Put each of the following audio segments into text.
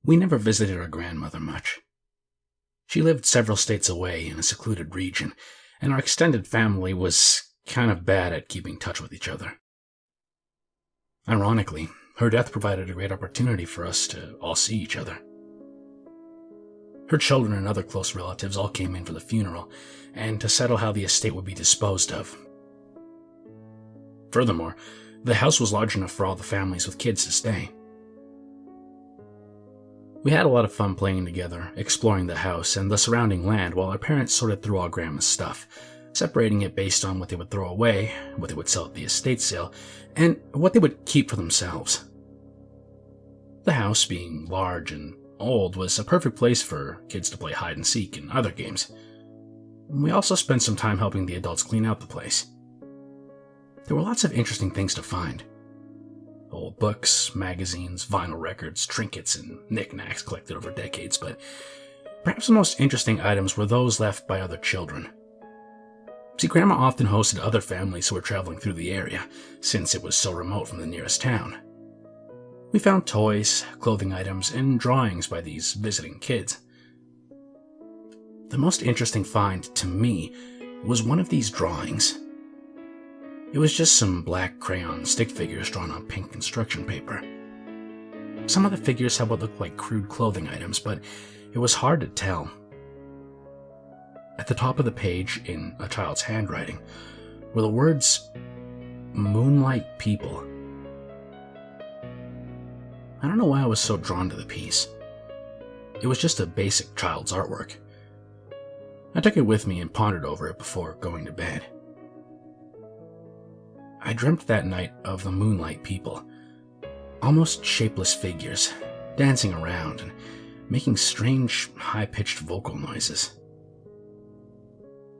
We never visited our grandmother much. She lived several states away in a secluded region, and our extended family was kind of bad at keeping touch with each other. Ironically, her death provided a great opportunity for us to all see each other. Her children and other close relatives all came in for the funeral, and to settle how the estate would be disposed of. Furthermore, the house was large enough for all the families with kids to stay. We had a lot of fun playing together, exploring the house and the surrounding land while our parents sorted through all Grandma's stuff, separating it based on what they would throw away, what they would sell at the estate sale, and what they would keep for themselves. The house, being large and old, was a perfect place for kids to play hide and seek and other games. We also spent some time helping the adults clean out the place. There were lots of interesting things to find. Old books, magazines, vinyl records, trinkets, and knickknacks collected over decades, but perhaps the most interesting items were those left by other children. See, Grandma often hosted other families who were traveling through the area, since it was so remote from the nearest town. We found toys, clothing items, and drawings by these visiting kids. The most interesting find, to me, was one of these drawings. It was just some black crayon stick figures drawn on pink construction paper. Some of the figures had what looked like crude clothing items, but it was hard to tell. At the top of the page, in a child's handwriting, were the words, "Moonlight People." I don't know why I was so drawn to the piece. It was just a basic child's artwork. I took it with me and pondered over it before going to bed. I dreamt that night of the Moonlight People, almost shapeless figures, dancing around and making strange, high-pitched vocal noises.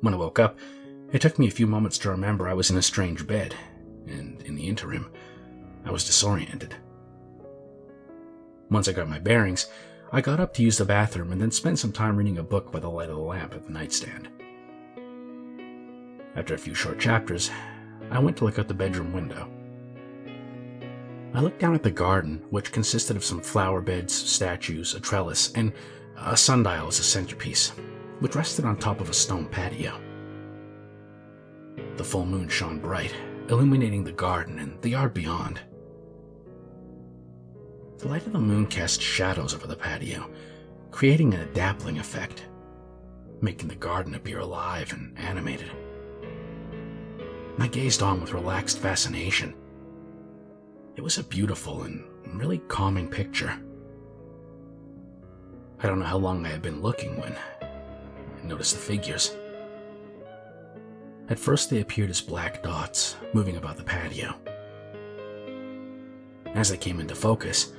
When I woke up, it took me a few moments to remember I was in a strange bed, and in the interim, I was disoriented. Once I got my bearings, I got up to use the bathroom and then spent some time reading a book by the light of the lamp at the nightstand. After a few short chapters, I went to look out the bedroom window. I looked down at the garden, which consisted of some flower beds, statues, a trellis, and a sundial as a centerpiece, which rested on top of a stone patio. The full moon shone bright, illuminating the garden and the yard beyond. The light of the moon cast shadows over the patio, creating a dappling effect, making the garden appear alive and animated. I gazed on with relaxed fascination. It was a beautiful and really calming picture. I don't know how long I had been looking when I noticed the figures. At first they appeared as black dots, moving about the patio. As they came into focus,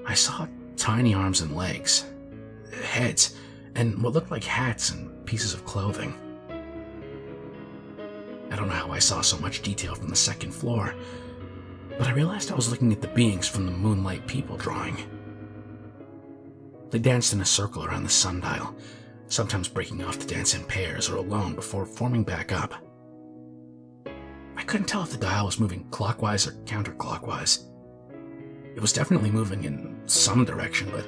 I saw tiny arms and legs, heads, and what looked like hats and pieces of clothing. I don't know how I saw so much detail from the second floor, but I realized I was looking at the beings from the Moonlight People drawing. They danced in a circle around the sundial, sometimes breaking off to dance in pairs or alone before forming back up. I couldn't tell if the dial was moving clockwise or counterclockwise. It was definitely moving in some direction, but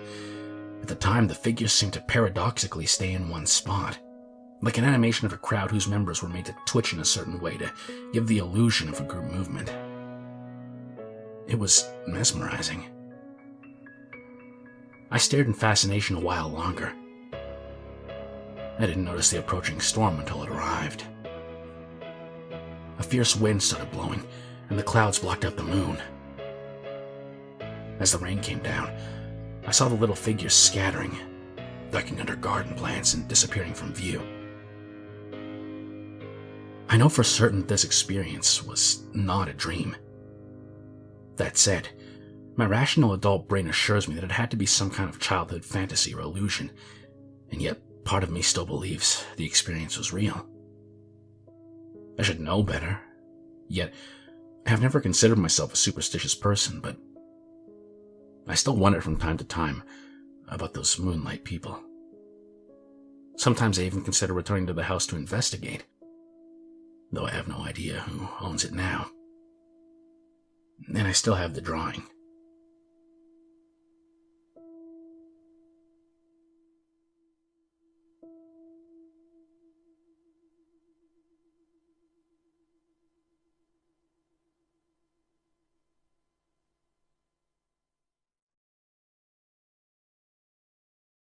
at the time the figures seemed to paradoxically stay in one spot, like an animation of a crowd whose members were made to twitch in a certain way to give the illusion of a group movement. It was mesmerizing. I stared in fascination a while longer. I didn't notice the approaching storm until it arrived. A fierce wind started blowing, and the clouds blocked out the moon. As the rain came down, I saw the little figures scattering, ducking under garden plants and disappearing from view. I know for certain this experience was not a dream. That said, my rational adult brain assures me that it had to be some kind of childhood fantasy or illusion, and yet part of me still believes the experience was real. I should know better, yet I have never considered myself a superstitious person, but I still wonder from time to time about those Moonlight People. Sometimes I even consider returning to the house to investigate, though I have no idea who owns it now. And I still have the drawing.